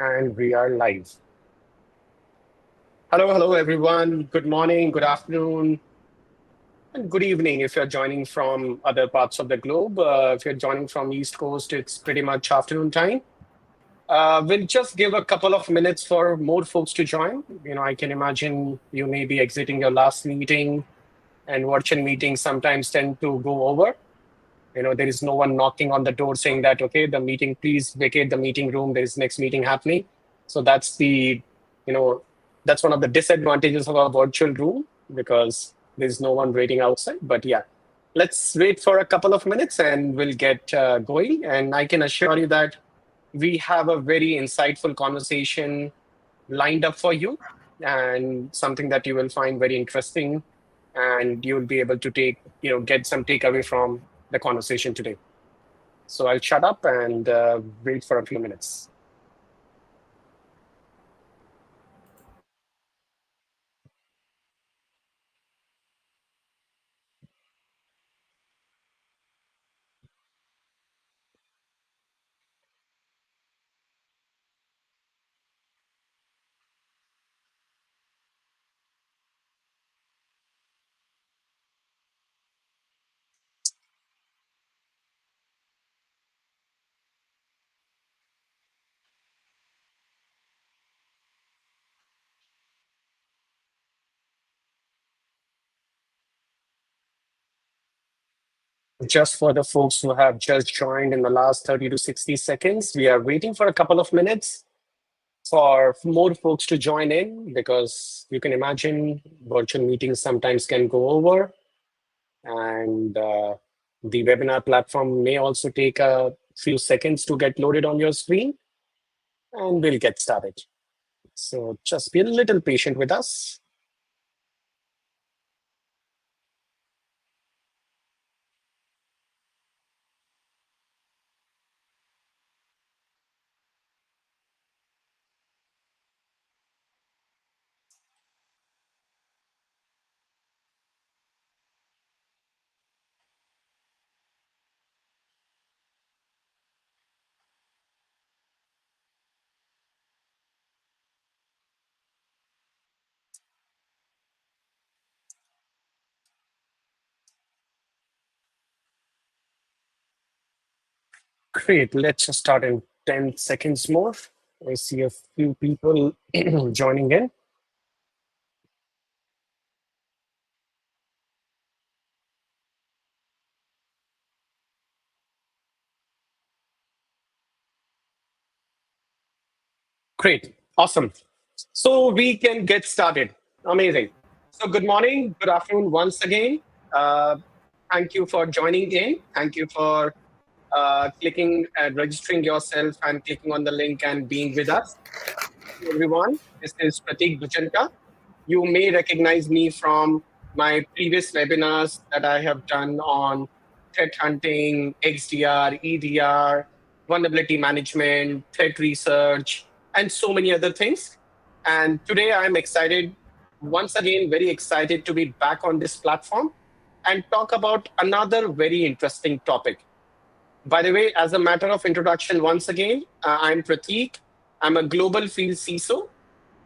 And we are live. Hello, everyone. Good morning, good afternoon, and good evening if you're joining from other parts of the globe. If you're joining from East Coast, it's pretty much afternoon time. We'll just give a couple of minutes for more folks to join. I can imagine you may be exiting your last meeting, and virtual meetings sometimes tend to go over. There is no one knocking on the door saying that, okay, the meeting, please vacate the meeting room. There is next meeting happening. So you know, that's one of the disadvantages of our virtual room because there's no one waiting outside. But yeah, let's wait for a couple of minutes and we'll get going. And I can assure you that we have a very insightful conversation lined up for you and something that you will find very interesting and you'll be able to get some takeaway from the conversation today. So I'll shut up and wait for a few minutes. Just for the folks who have just joined in the last 30 to 60 seconds, we are waiting for a couple of minutes for more folks to join in because you can imagine virtual meetings sometimes can go over and the webinar platform may also take a few seconds to get loaded on your screen and we'll get started. So just be a little patient with us. Great. Let's just start in 10 seconds more. I see a few people joining in. Great. Awesome. So we can get started. Amazing. So good morning, good afternoon once again. Thank you for joining in. Thank you for clicking and registering yourself and clicking on the link and being with us. Everyone, this is Prateek Bhajanka. You may recognize me from my previous webinars that I have done on threat hunting, XDR, EDR, vulnerability management, threat research, and so many other things. And today I'm excited, once again, very excited to be back on this platform and talk about another very interesting topic. By the way, as a matter of introduction, once again, I'm Prateek. I'm a global field CISO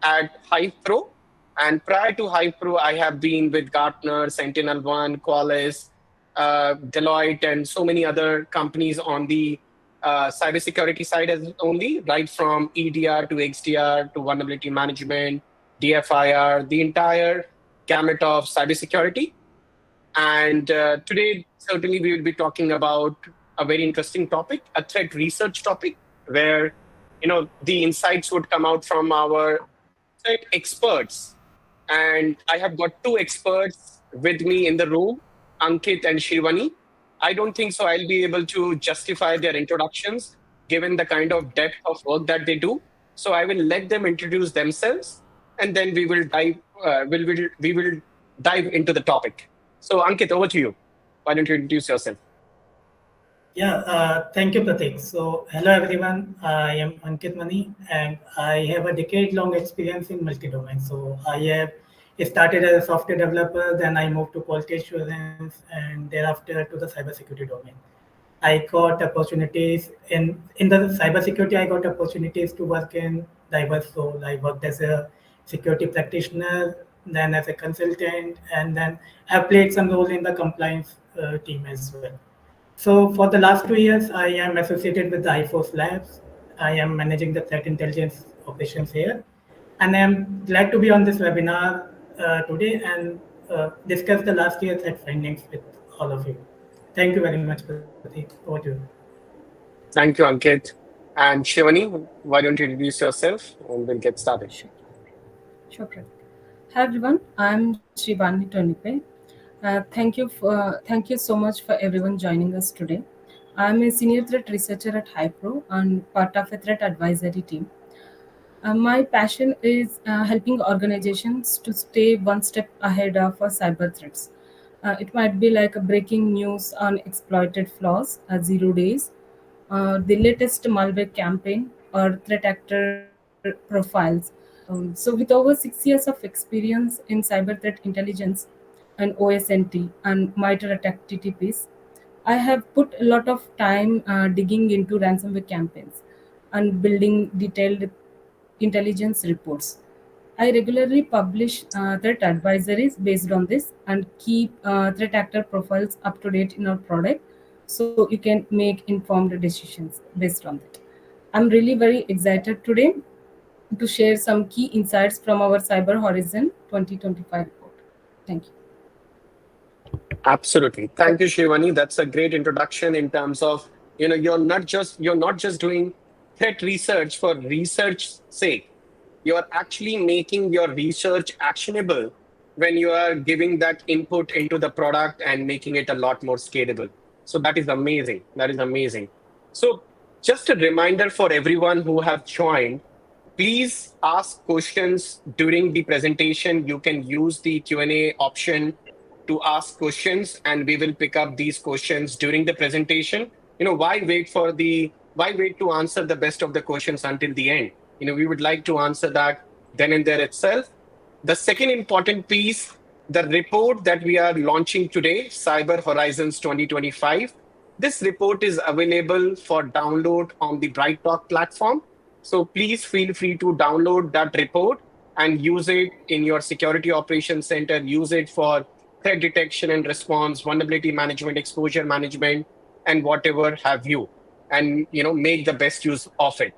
at Hive Pro. And prior to Hive Pro, I have been with Gartner, SentinelOne, Qualys, Deloitte, and so many other companies on the cybersecurity side as only, right from EDR to XDR to vulnerability management, DFIR, the entire gamut of cybersecurity. And today, certainly, we will be talking about a very interesting topic, a threat research topic, where the insights would come out from our threat experts. And I have got two experts with me in the room, Ankit and Shirvani. I don't think so I'll be able to justify their introductions given the kind of depth of work that they do. So I will let them introduce themselves, and then we will dive into the topic. So Ankit, over to you. Why don't you introduce yourself? Yeah, thank you, Prateek. So, hello everyone. I am Ankit Mani, and I have a decade-long experience in multi-domain. So, I have started as a software developer, then I moved to quality assurance, and thereafter to the cybersecurity domain. I got opportunities in the cybersecurity. I got opportunities to work in diverse role. I worked as a security practitioner, then as a consultant, and then I played some role in the compliance team as well. So for the last 2 years, I am associated with the HiveForce Labs. I am managing the threat intelligence operations here, and I am glad to be on this webinar today and discuss the last year threat findings with all of you. Thank you very much, Prateek. Over to you. Thank you, Ankit. And Shivani, why don't you introduce yourself and we'll get started. Sure, sure, Pratik. Hi everyone, I'm Shivani Tonipe. Thank you so much for everyone joining us today. I'm a senior threat researcher at HivePro and part of a threat advisory team. My passion is helping organizations to stay one step ahead of cyber threats. It might be like a breaking news on exploited flaws, 0 days, the latest malware campaign, or threat actor profiles. So, with over 6 years of experience in cyber threat intelligence and OSNT and MITRE attack TTPs, I have put a lot of time digging into ransomware campaigns and building detailed intelligence reports. I regularly publish threat advisories based on this and keep threat actor profiles up to date in our product so you can make informed decisions based on that. I'm really very excited today to share some key insights from our Cyber Horizon 2025 report. Thank you. Absolutely. Thank you, Shivani. That's a great introduction in terms of, you're not just doing threat research for research sake. You're actually making your research actionable when you are giving that input into the product and making it a lot more scalable. So that is amazing. That is amazing. So just a reminder for everyone who have joined, please ask questions during the presentation. You can use the Q&A option to ask questions and we will pick up these questions during the presentation. Why wait to answer the best of the questions until the end? We would like to answer that then and there itself. The second important piece, the report that we are launching today, Cyber Horizons 2025. This report is available for download on the BrightTalk platform. So please feel free to download that report and use it in your security operations center, use it for threat detection and response, vulnerability management, exposure management, and whatever have you, and make the best use of it.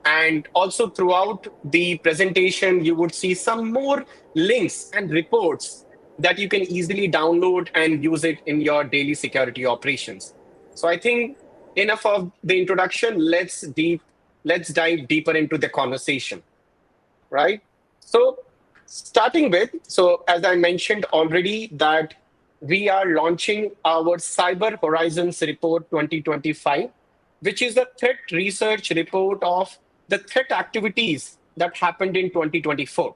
And also throughout the presentation, you would see some more links and reports that you can easily download and use it in your daily security operations. So I think enough of the introduction. Let's dive deeper into the conversation, right? So starting with, so as I mentioned already, that we are launching our Cyber Horizons Report 2025, which is a threat research report of the threat activities that happened in 2024.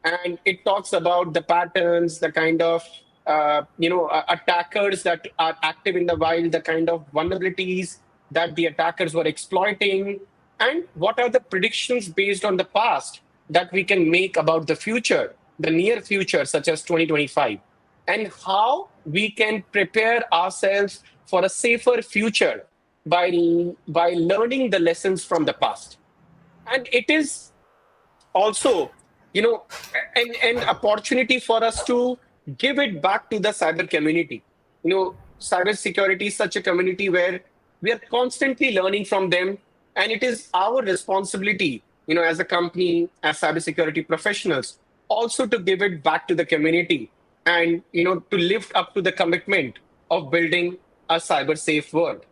And it talks about the patterns, the kind of attackers that are active in the wild, the kind of vulnerabilities that the attackers were exploiting, and what are the predictions based on the past that we can make about the future, the near future, such as 2025, and how we can prepare ourselves for a safer future by learning the lessons from the past. And it is also an opportunity for us to give it back to the cyber community. Cyber security is such a community where we are constantly learning from them, and it is our responsibility, as a company, as cybersecurity professionals, also to give it back to the community and to live up to the commitment of building a cyber safe world.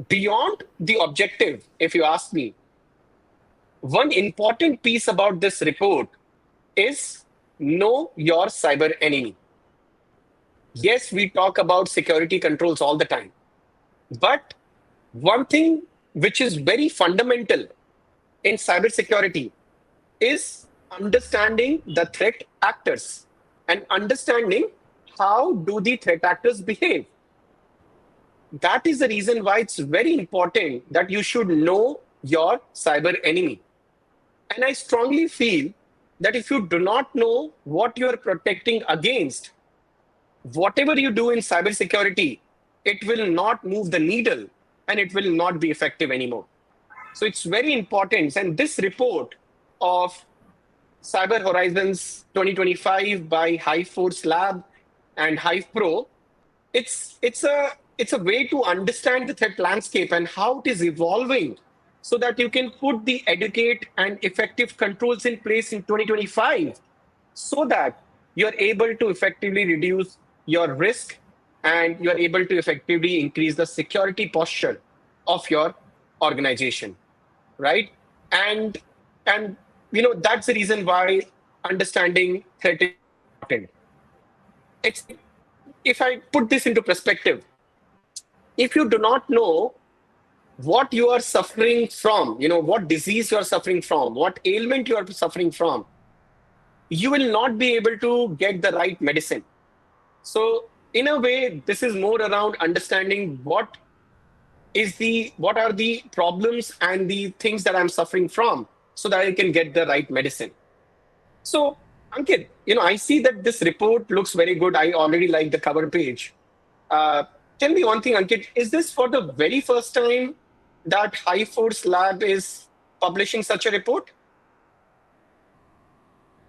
Beyond the objective, if you ask me, one important piece about this report is know your cyber enemy. Yes, we talk about security controls all the time, but one thing which is very fundamental in cybersecurity is understanding the threat actors and understanding how do the threat actors behave. That is the reason why it's very important that you should know your cyber enemy. And I strongly feel that if you do not know what you are protecting against, whatever you do in cybersecurity it will not move the needle and it will not be effective anymore. So it's very important. And this report of Cyber Horizons 2025 by HiveForce Lab and Hive Pro, it's a way to understand the threat landscape and how it is evolving so that you can put the educate and effective controls in place in 2025 so that you're able to effectively reduce your risk and you're able to effectively increase the security posture of your organization, right? And and that's the reason why understanding threat is very important. It's like, if I put this into perspective, if you do not know what you are suffering from, what disease you are suffering from, what ailment you are suffering from, you will not be able to get the right medicine. So in a way, this is more around understanding what are the problems and the things that I'm suffering from so that I can get the right medicine. So, Ankit, I see that this report looks very good. I already like the cover page. Uh, Tell me one thing, Ankit. Is this for the very first time that HiveForce Lab is publishing such a report?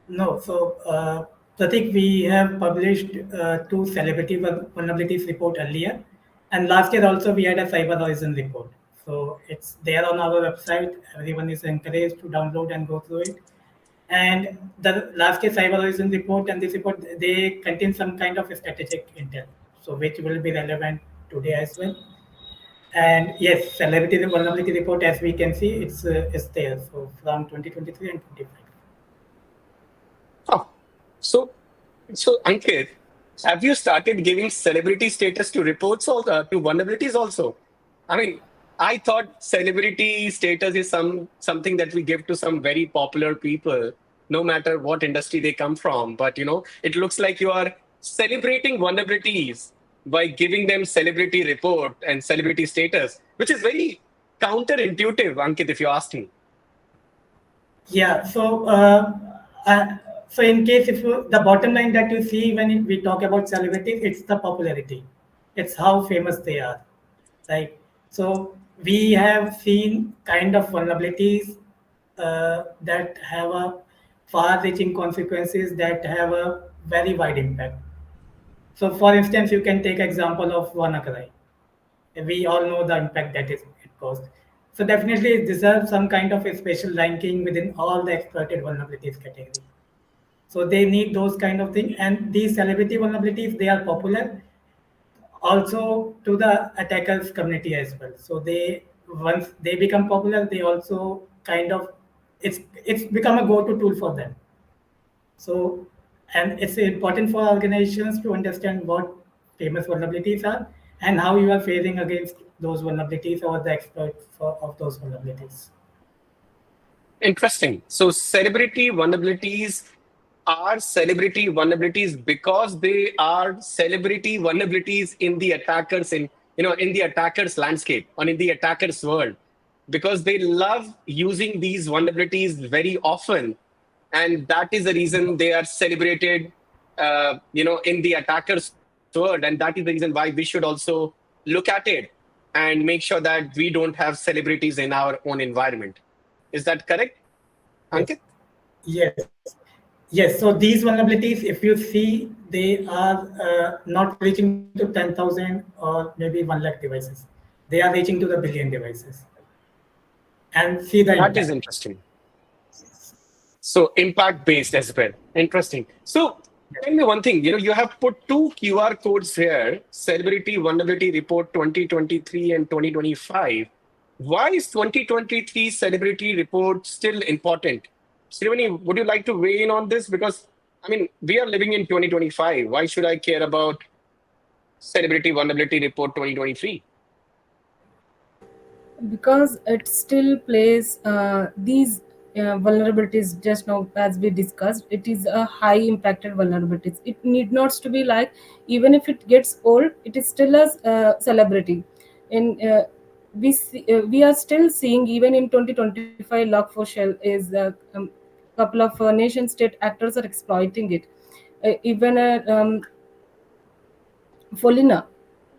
No, so Pratik, we have published two celebrity vulnerabilities report earlier, and last year also we had a cyber horizon report. So it's there on our website. Everyone is encouraged to download and go through it. And the last year cyber horizon report and this report, they contain some kind of strategic intel, so which will be relevant today as well. And yes, celebrity vulnerability report, as we can see, it's there. So from 2023 and 25. Oh, so Ankit, have you started giving celebrity status to reports or to vulnerabilities also? I mean, I thought celebrity status is something that we give to some very popular people, no matter what industry they come from. But it looks like you are celebrating vulnerabilities by giving them celebrity report and celebrity status, which is very counterintuitive, Ankit, if you ask me. Yeah. Uh, so in case if you, the bottom line that you see when we talk about celebrities, it's the popularity. It's how famous they are, right? So we have seen kind of vulnerabilities that have a far-reaching consequences that have a very wide impact. So, for instance, you can take example of WannaCry. We all know the impact that it caused. So definitely it deserves some kind of a special ranking within all the exploited vulnerabilities category. So they need those kind of things, and these celebrity vulnerabilities they are popular also to the attackers community as well. So they once they become popular, they also kind of it's become a go-to tool for them. So, and it's important for organizations to understand what famous vulnerabilities are and how you are faring against those vulnerabilities or the exploit of those vulnerabilities. Interesting. So celebrity vulnerabilities because they are celebrity vulnerabilities in the attackers in the attackers landscape or in the attackers world because they love using these vulnerabilities very often, and that is the reason they are celebrated in the attackers world, and that is the reason why we should also look at it and make sure that we don't have celebrities in our own environment. Is that correct, Yes. Ankit? Yes. Yes. So these vulnerabilities, if you see, they are not reaching to 10,000 or maybe 1 lakh devices. They are reaching to the billion devices. And see the That is impact. interesting. So impact based as well. Interesting. So tell me one thing. You have put two QR codes here: Celebrity Vulnerability Report 2023 and 2025. Why is 2023 Celebrity Report still important? Srivani, would you like to weigh in on this? Because I mean, we are living in 2025. Why should I care about Celebrity Vulnerability Report 2023? because it still plays these vulnerabilities. Just now as we discussed, it is a high impacted vulnerabilities. It need not to be like, even if it gets old, it is still a celebrity. And we are still seeing, even in 2025, log4shell is couple of nation state actors are exploiting it. Even Folina,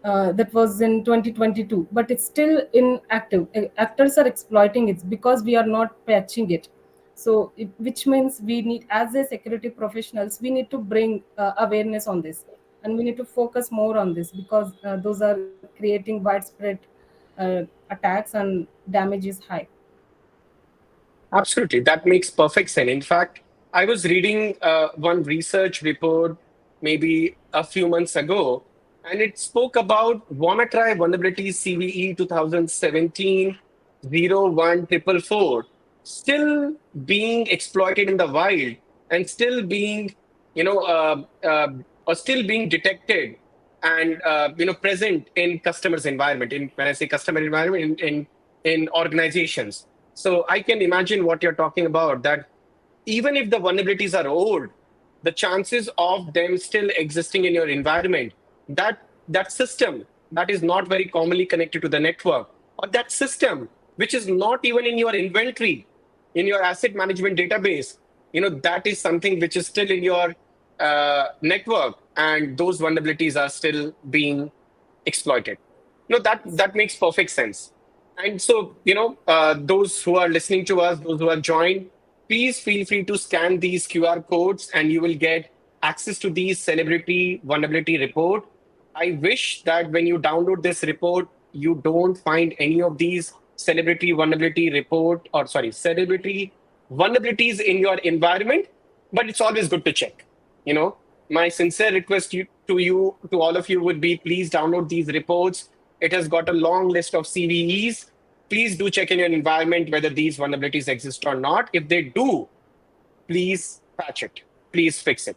that was in 2022, but it's still inactive. Actors are exploiting it because we are not patching it. So which means we need, as a security professionals, we need to bring awareness on this, and we need to focus more on this, because those are creating widespread attacks and damage is high. Absolutely. That makes perfect sense. In fact, I was reading one research report maybe a few months ago, and it spoke about WannaCry vulnerabilities CVE 2017 01444 still being exploited in the wild and still being, you know, or still being detected and present in customers' environment. In when I say customer environment, in organizations. So I can imagine what you're talking about, that even if the vulnerabilities are old, the chances of them still existing in your environment, that system that is not very commonly connected to the network, or that system which is not even in your inventory, in your asset management database, that is something which is still in your network, and those vulnerabilities are still being exploited. That makes perfect sense. And so, those who are listening to us, those who are joined, please feel free to scan these QR codes and you will get access to these celebrity vulnerability report. I wish that when you download this report, you don't find any of these celebrity vulnerability report, or sorry, celebrity vulnerabilities in your environment, but it's always good to check. You know, my sincere request to all of you would be, please download these reports. It has got a long list of CVEs. Please do check in your environment whether these vulnerabilities exist or not. If they do, please patch it. Please fix it.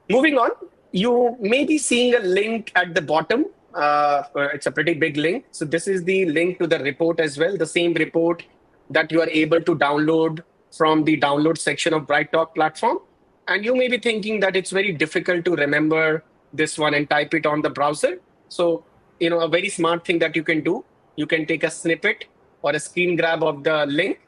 Moving on, you may be seeing a link at the bottom. It's a pretty big link. So this is the link to the report as well, the same report that you are able to download from the download section of BrightTalk platform. And you may be thinking that it's very difficult to remember this one and type it on the browser. So, a very smart thing that you can do, you can take a snippet or a screen grab of the link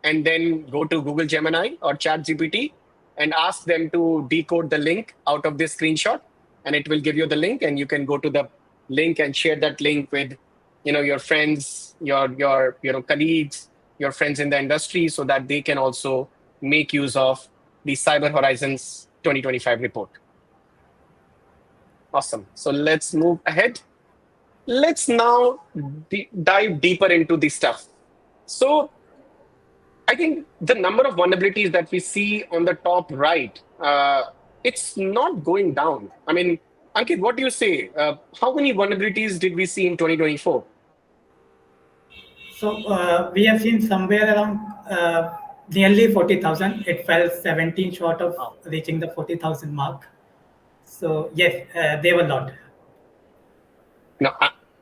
and then go to Google Gemini or ChatGPT and ask them to decode the link out of this screenshot, and it will give you the link, and you can go to the link and share that link with your friends, your colleagues, your friends in the industry, so that they can also make use of the Cyber Horizons 2025 report. Awesome. So let's move ahead. Let's now dive deeper into the stuff. So I think the number of vulnerabilities that we see on the top right, it's not going down. I mean, Ankit, what do you say? How many vulnerabilities did we see in 2024? So we have seen somewhere around nearly 40,000. It fell 17 short of reaching the 40,000 mark. So yes, they were not. Now,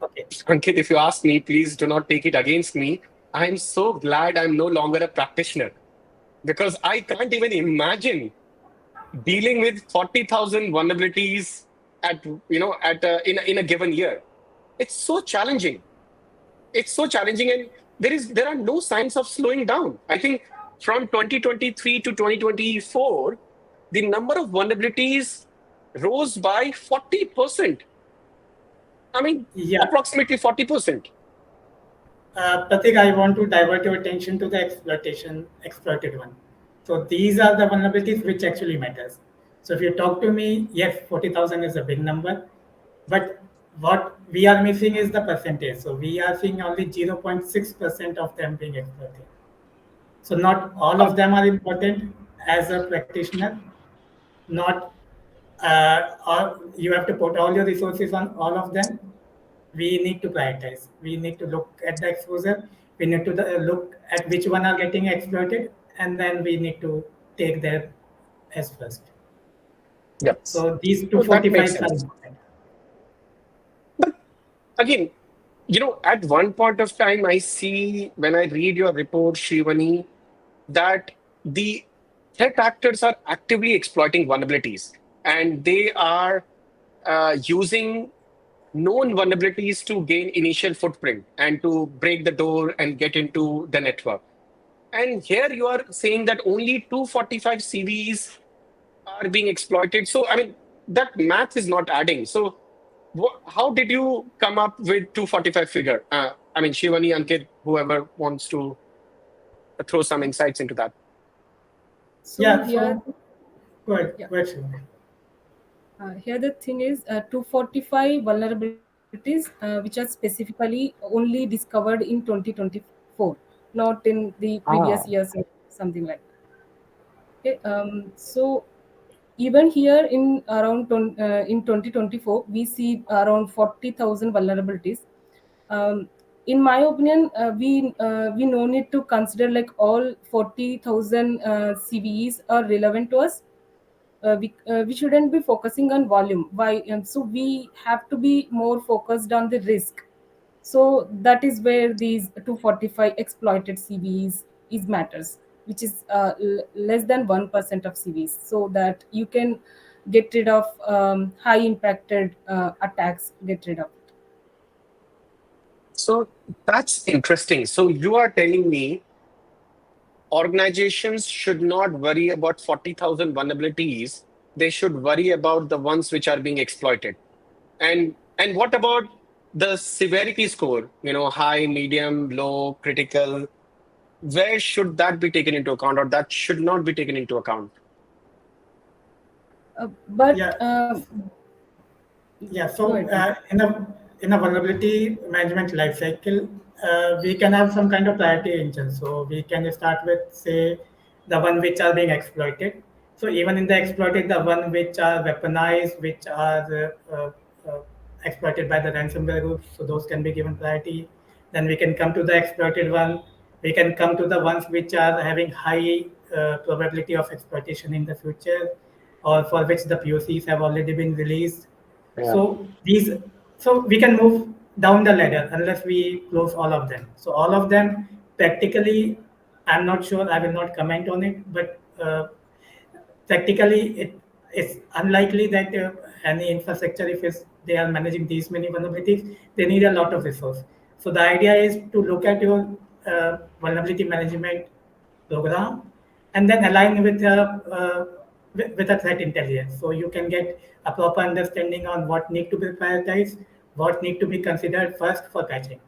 Okay. Ankit, if you ask me, please do not take it against me. I'm so glad I'm no longer a practitioner, because I can't even imagine dealing with 40,000 vulnerabilities in a given year. It's so challenging. It's so challenging, and there are no signs of slowing down. I think from 2023 to 2024, the number of vulnerabilities rose by 40%. I mean, Yeah. approximately 40%. Pratik, I want to divert your attention to the exploited one. So these are the vulnerabilities which actually matters. So if you talk to me, yes, 40,000 is a big number, but what we are missing is the percentage. So we are seeing only 0.6% of them being exploited. So not all of them are important as a practitioner. Not you have to put all your resources on all of them. We need to prioritize. We need to look at the exposure. We need to look at which one are getting exploited, and then we need to take that as first. Yes. So these So that makes 245s are sense. important. But again, at one point of time, I see when I read your report, Shivani, that the threat actors are actively exploiting vulnerabilities, and they are using known vulnerabilities to gain initial footprint and to break the door and get into the network. And here you are saying that only 245 CVEs are being exploited. So, I mean, that math is not adding. So, How did you come up with 245 figure? I mean, Shivani, Ankit, whoever wants to throw some insights into that. So Yeah, here, so good, yeah, good. Shivam. here the thing is 245 vulnerabilities which are specifically only discovered in 2024, not in the previous Ah. years or something like that. Okay, so even here in 2024 we see around 40,000 vulnerabilities. um, in my opinion, we no need to consider like all 40,000 CVEs are relevant to us. We shouldn't be focusing on volume. Why? So we have to be more focused on the risk. So that is where these 245 exploited CVEs is matters, which is less than 1% of CVEs, so that you can get rid of high impacted attacks. Get rid of it. So that's interesting. So you are telling me organizations should not worry about 40,000 vulnerabilities. They should worry about the ones which are being exploited. And what about the severity score? High, medium, low, critical. Where should that be taken into account, or that should not be taken into account? But Yeah, yeah. go So ahead, please. in a vulnerability management lifecycle, we can have some kind of priority engine. So we can start with, say, the one which are being exploited. So even in the exploited, the one which are weaponized, which are exploited by the ransomware groups, so those can be given priority. Then we can come to the exploited one. We can come to the ones which are having high probability of exploitation in the future, or for which the POCs have already been released. Yeah. So these, so we can move down the ladder unless we close all of them. So all of them practically, I'm not sure. I will not comment on it, but practically it's unlikely that any infrastructure, if they are managing these many vulnerabilities, they need a lot of resource. So the idea is to look at your vulnerability management program and then align with a threat intelligence, so you can get a proper understanding on what need to be prioritized, what need to be considered first for patching.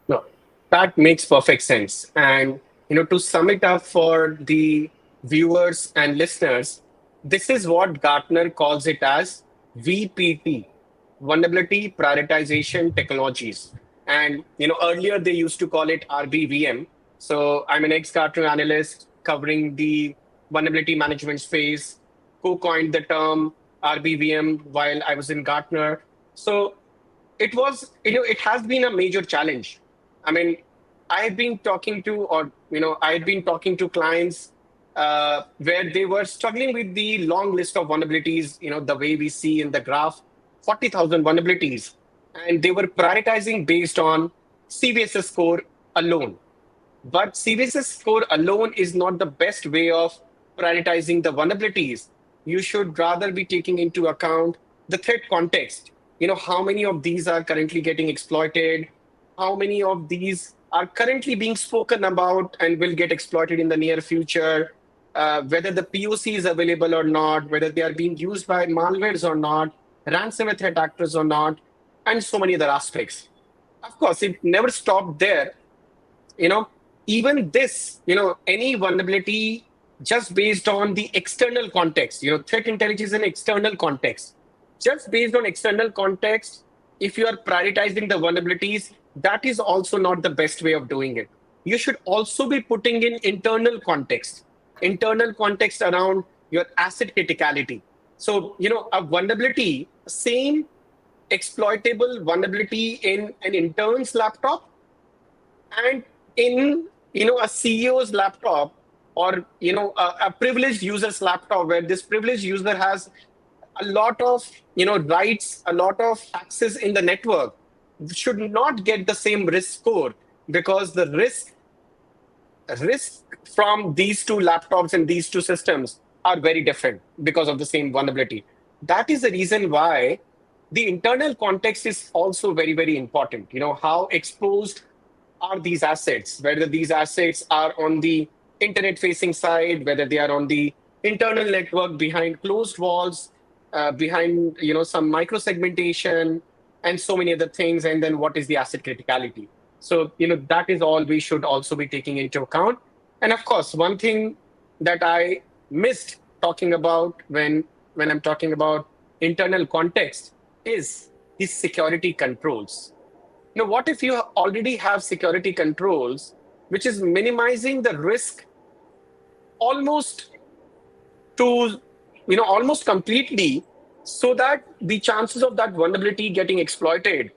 No, that makes perfect sense. And to sum it up for the viewers and listeners, this is what Gartner calls it as VPT, Vulnerability Prioritization Technologies. And earlier they used to call it RBVM. So I'm an ex-Gartner analyst covering the vulnerability management space, co-coined the term RBVM while I was in Gartner. So it has been a major challenge. I mean, I've been talking to clients where they were struggling with the long list of vulnerabilities, the way we see in the graph, 40,000 vulnerabilities. And they were prioritizing based on CVSS score alone. But CVSS score alone is not the best way of prioritizing the vulnerabilities. You should rather be taking into account the threat context. How many of these are currently getting exploited? How many of these are currently being spoken about and will get exploited in the near future? Whether the POC is available or not, whether they are being used by malwares or not, ransomware threat actors or not, and so many other aspects. Of course, it never stopped there. you know Even this, any vulnerability, just based on the external context, threat intelligence in external context, just based on external context, if you are prioritizing the vulnerabilities, that is also not the best way of doing it. You should also be putting in internal context around your asset criticality. So a vulnerability, same exploitable vulnerability in an intern's laptop and in a CEO's laptop, or a privileged user's laptop, where this privileged user has a lot of rights, a lot of access in the network, should not get the same risk score, because the risk from these two laptops and these two systems are very different because of the same vulnerability. That is the reason why the internal context is also very, very important. How exposed are these assets, whether these assets are on the internet facing side, whether they are on the internal network behind closed walls. behind some micro segmentation and so many other things, and then what is the asset criticality. So that is all we should also be taking into account. And of course, one thing that I missed talking about when I'm talking about internal context is the security controls. What if you already have security controls which is minimizing the risk almost to almost completely, so that the chances of that vulnerability getting exploited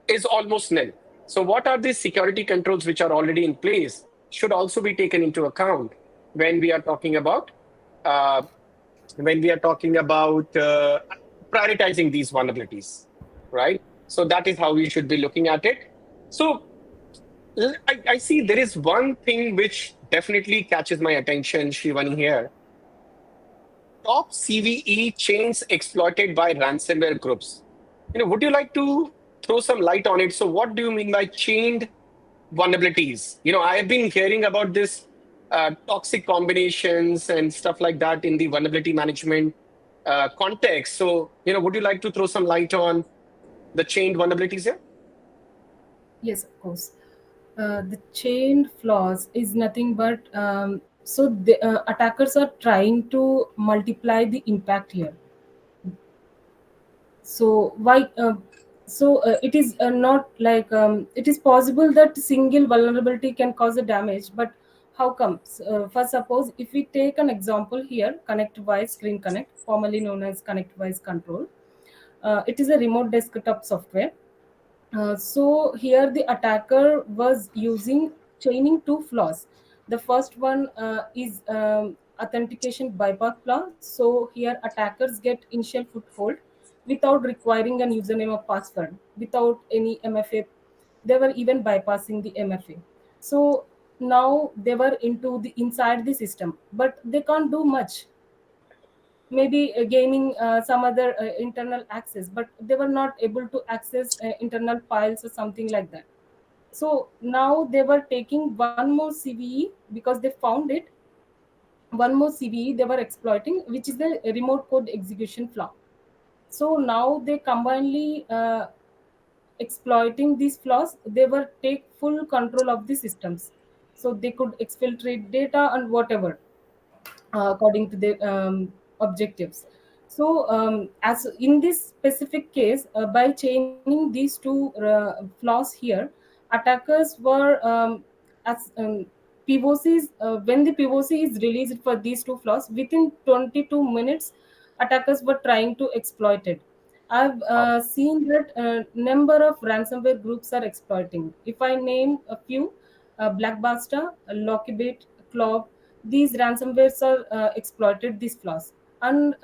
is almost nil. So what are these security controls which are already in place should also be taken into account when we are talking about uh, prioritizing these vulnerabilities, right? So that is how we should be looking at it. So I see there is one thing which definitely catches my attention, Shivani, here. Top CVE chains exploited by ransomware groups. Would you like to throw some light on it? So, what do you mean by chained vulnerabilities? I have been hearing about this toxic combinations and stuff like that in the vulnerability management context. So, would you like to throw some light on the chained vulnerabilities here? Yes, of course. The chained flaws is nothing but so the attackers are trying to multiply the impact here. So why? It is not like it is possible that single vulnerability can cause a damage, but how comes? For suppose if we take an example here, ConnectWise Screen Connect, formerly known as ConnectWise Control, it is a remote desktop software. So here the attacker was using chaining two flaws. The first one is authentication bypass flaw. So here attackers get initial foothold without requiring an username or password, without any MFA. They were even bypassing the MFA. So now they were into the inside the system, but they can't do much. Maybe gaining some other internal access, but they were not able to access internal files or something like that. So now they were taking one more CVE because they found it. One more CVE they were exploiting, which is the remote code execution flaw. So now they combinedly exploiting these flaws, they were take full control of the systems. So they could exfiltrate data and whatever according to the objectives. So, as in this specific case, by chaining these two flaws here, attackers were as POCs. When the POC is released for these two flaws, within 22 minutes, attackers were trying to exploit it. I've seen that number of ransomware groups are exploiting. If I name a few, Blackbuster, Lockbit, Clog, these ransomwares are exploited these flaws. And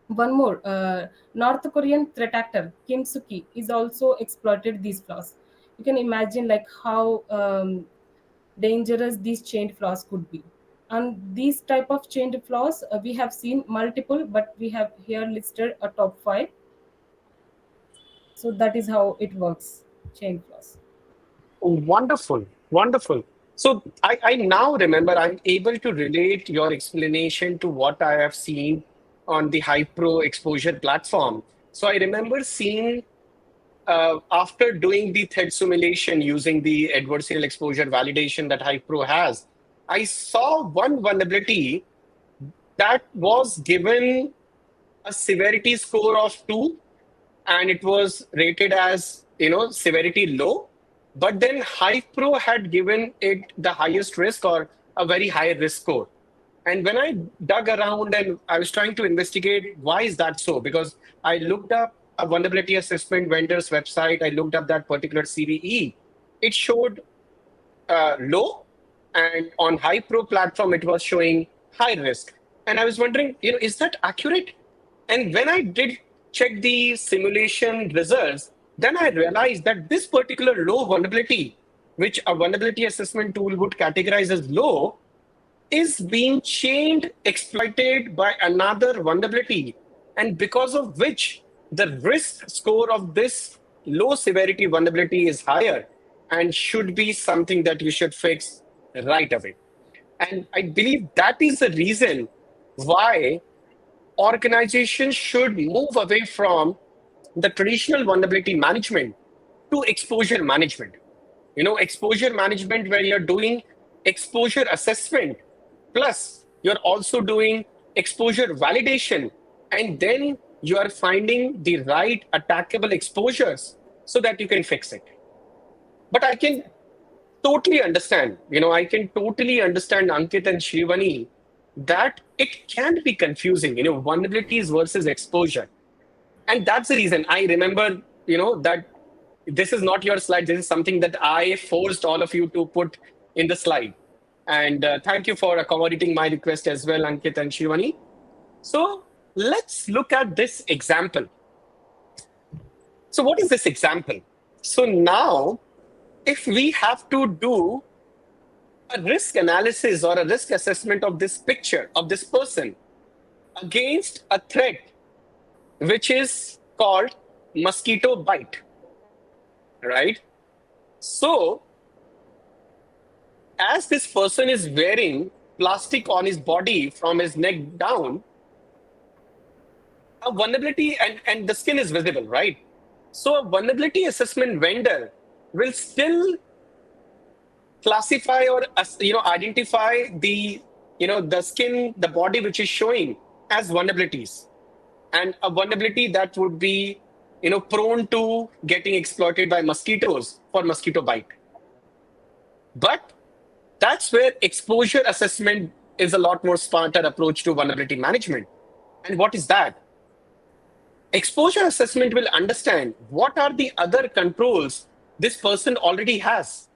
one more, North Korean threat actor Kim Suki is also exploited these flaws. You can imagine like how dangerous these chained flaws could be. And these type of chained flaws, we have seen multiple, but we have here listed a top five. So that is how it works, chain flaws. Wonderful, wonderful. So I now remember I'm able to relate your explanation to what I have seen on the HivePro exposure platform. So I remember seeing after doing the threat simulation using the adversarial exposure validation that HivePro has, I saw one vulnerability that was given a severity score of 2, and it was rated as severity low, but then HivePro had given it the highest risk or a very high risk score. And when I dug around and I was trying to investigate why is that so, because I looked up a vulnerability assessment vendor's website, I looked up that particular CVE, it showed low, and on HivePro platform it was showing high risk. And I was wondering, is that accurate? And when I did check the simulation results, then I realized that this particular low vulnerability, which a vulnerability assessment tool would categorize as low, is being chained, exploited by another vulnerability. And because of which the risk score of this low severity vulnerability is higher and should be something that you should fix right away. And I believe that is the reason why organizations should move away from the traditional vulnerability management to exposure management. Exposure management where you're doing exposure assessment, plus you're also doing exposure validation, and then you are finding the right attackable exposures so that you can fix it. But I can totally understand Ankit and Shivani that it can be confusing, vulnerabilities versus exposure. And that's the reason I remember, that this is not your slide. This is something that I forced all of you to put in the slide. And thank you for accommodating my request as well, Ankit and Shivani. So let's look at this example. So what is this example? So now, if we have to do a risk analysis or a risk assessment of this picture of this person against a threat which is called mosquito bite, right? So as this person is wearing plastic on his body from his neck down, a vulnerability and the skin is visible, right? So a vulnerability assessment vendor will still classify or identify the skin, the body which is showing as vulnerabilities, and a vulnerability that would be prone to getting exploited by mosquitoes for mosquito bite. But that's where exposure assessment is a lot more smarter approach to vulnerability management. And what is that? Exposure assessment will understand what are the other controls this person already has.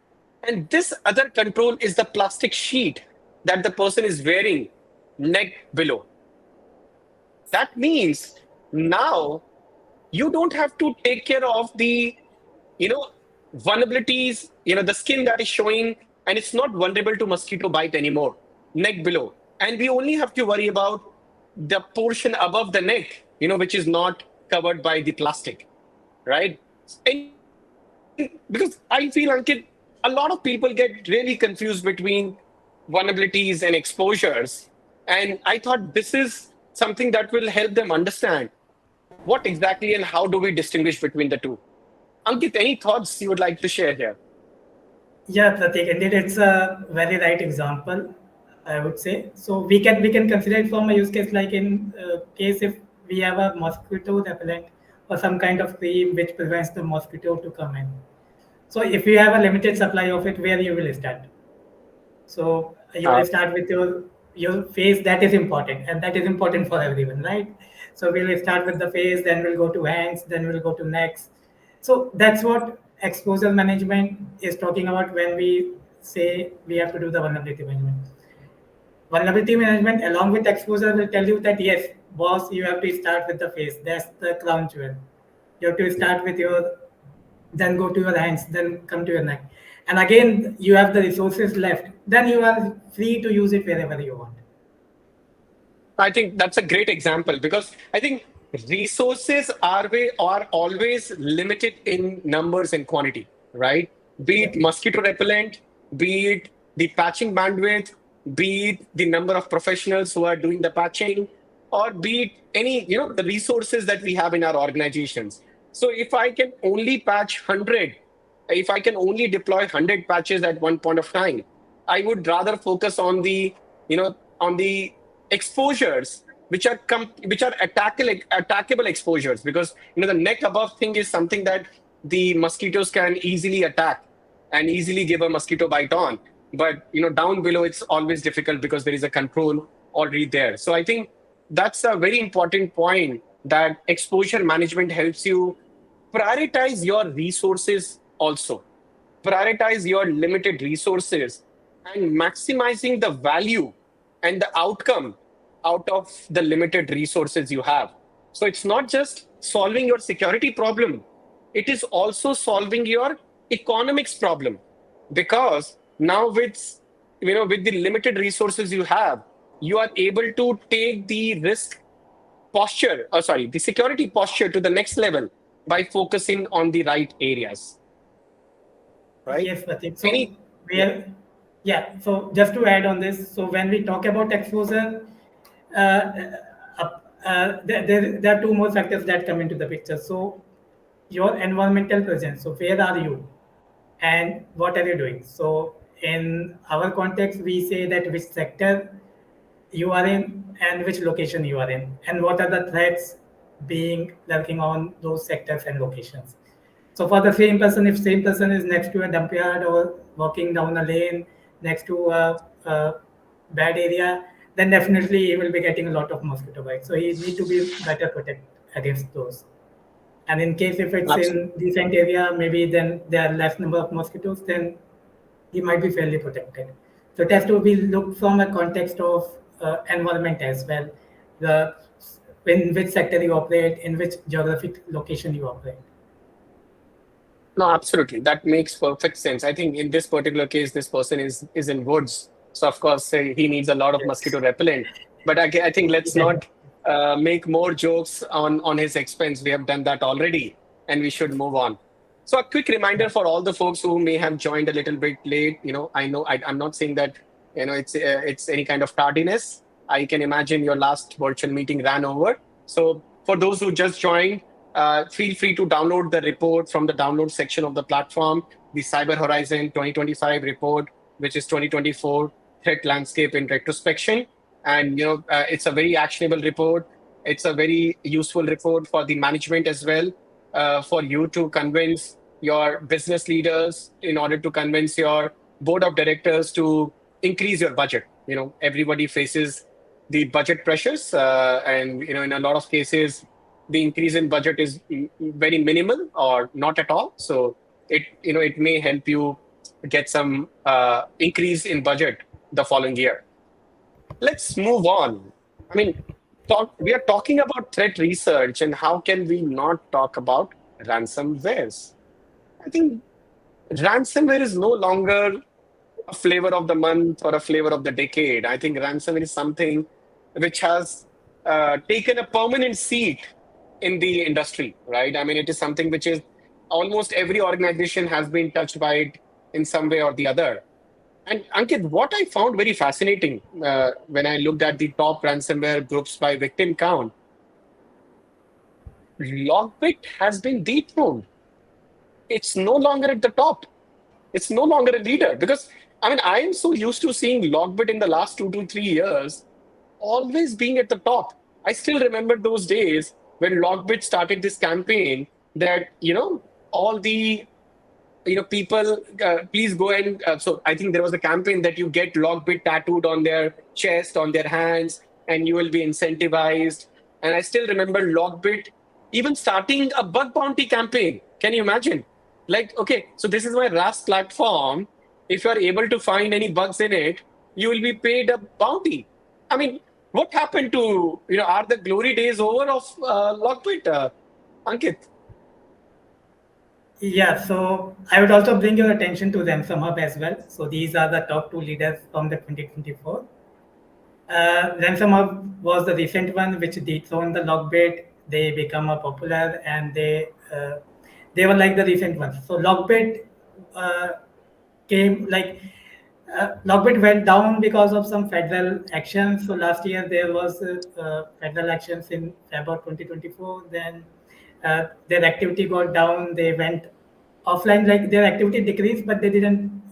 And this other control is the plastic sheet that the person is wearing neck below. That means now you don't have to take care of the, vulnerabilities, the skin that is showing, and it's not vulnerable to mosquito bite anymore, neck below. And we only have to worry about the portion above the neck, which is not covered by the plastic, right? And because I feel, Ankit, a lot of people get really confused between vulnerabilities and exposures. And I thought this is something that will help them understand what exactly and how do we distinguish between the two. Ankit, any thoughts you would like to share here? Yeah, Pratik, indeed, it's a very right example, I would say. So we can consider it from a use case like in case if we have a mosquito repellent or some kind of cream which prevents the mosquito to come in. So if you have a limited supply of it, where you will start? So you Uh, will start with your face. That is important, and that is important for everyone, right? So we'll start with the face, then we'll go to hands, then we'll go to necks. So that's what exposure management is talking about when we say we have to do the vulnerability management. Vulnerability management, along with exposure, will tell you that yes, boss, you have to start with the face. That's the crown jewel. You have to start with your, then go to your hands, then come to your neck. And again, you have the resources left. Then you are free to use it wherever you want. I think that's a great example because I think resources are always limited in numbers and quantity, right? Be Yeah. it mosquito repellent, be it the patching bandwidth, be it the number of professionals who are doing the patching, or be it any, the resources that we have in our organizations. So if I can only patch 100, if I can only deploy 100 patches at one point of time, I would rather focus on the exposures which are attackable exposures, because the neck above thing is something that the mosquitoes can easily attack and easily give a mosquito bite on. But down below it's always difficult because there is a control already there. So I think that's a very important point, that exposure management helps you prioritize your resources also, prioritize your limited resources, and maximizing the value and the outcome out of the limited resources you have. So it's not just solving your security problem, it is also solving your economics problem, because now with the limited resources you have, you are able to take the risk posture, the security posture to the next level by focusing on the right areas, right? Yes, Pratik. So Any, we yeah. are, yeah. So just to add on this, so when we talk about exposure, uh, there are two more factors that come into the picture. So your environmental presence. So where are you, and what are you doing? So in our context, we say that which sector you are in and which location you are in, and what are the threats being lurking on those sectors and locations. So for the same person, if same person is next to a dump yard or walking down a lane next to a bad area, then definitely he will be getting a lot of mosquito bites. So he need to be better protected against those. And in case if it's Absolutely. in decent area, maybe then there are less number of mosquitoes, then he might be fairly protected. So it has to be looked from a context of environment as well, the in which sector you operate, in which geographic location you operate. No, absolutely. That makes perfect sense. I think in this particular case, this person is in woods, so of course he needs a lot of mosquito repellent. But I think let's Yeah. not make more jokes on his expense. We have done that already, and we should move on. So a quick reminder for all the folks who may have joined a little bit late. I know I'm not saying that it's any kind of tardiness. I can imagine your last virtual meeting ran over. So for those who just joined, feel free to download the report from the download section of the platform, the Cyber Horizon 2025 report, which is 2024 threat landscape in retrospection. And it's a very actionable report. It's a very useful report for the management as well, for you to convince your business leaders, in order to convince your board of directors to increase your budget. Everybody faces the budget pressures, and in a lot of cases the increase in budget is very minimal or not at all. So it may help you get some increase in budget the following year. Let's move on. I mean, we are talking about threat research, and how can we not talk about ransomwares? I think ransomware is no longer a flavor of the month or a flavor of the decade. I think ransomware is something which has taken a permanent seat in the industry, right? I mean, it is something which is almost every organization has been touched by it in some way or the other. And Ankit, what I found very fascinating when I looked at the top ransomware groups by victim count, Lockbit has been dethroned. It's no longer at the top. It's no longer a leader, because I mean, I am so used to seeing Lockbit in the last 2 to 3 years always being at the top. I still remember those days when Lockbit started this campaign that all the people, please go and so I think there was a campaign that you get Lockbit tattooed on their chest, on their hands, and you will be incentivized. And I still remember Lockbit even starting a bug bounty campaign. Can you imagine? Like, okay, so this is my RAS platform. If you are able to find any bugs in it, you will be paid a bounty. I mean, what happened to, are the glory days over of Lockbit, Ankit? Yeah, so I would also bring your attention to Ransom Hub as well. So these are the top two leaders from the 2024. Ransom Hub was the recent one which dethroned the Lockbit. They become a popular, and they were like the recent ones. So Lockbit uh, came like Lockbit went down because of some federal actions. So last year there was federal actions in about 2024. Then their activity got down. They went offline. Like their activity decreased, but they didn't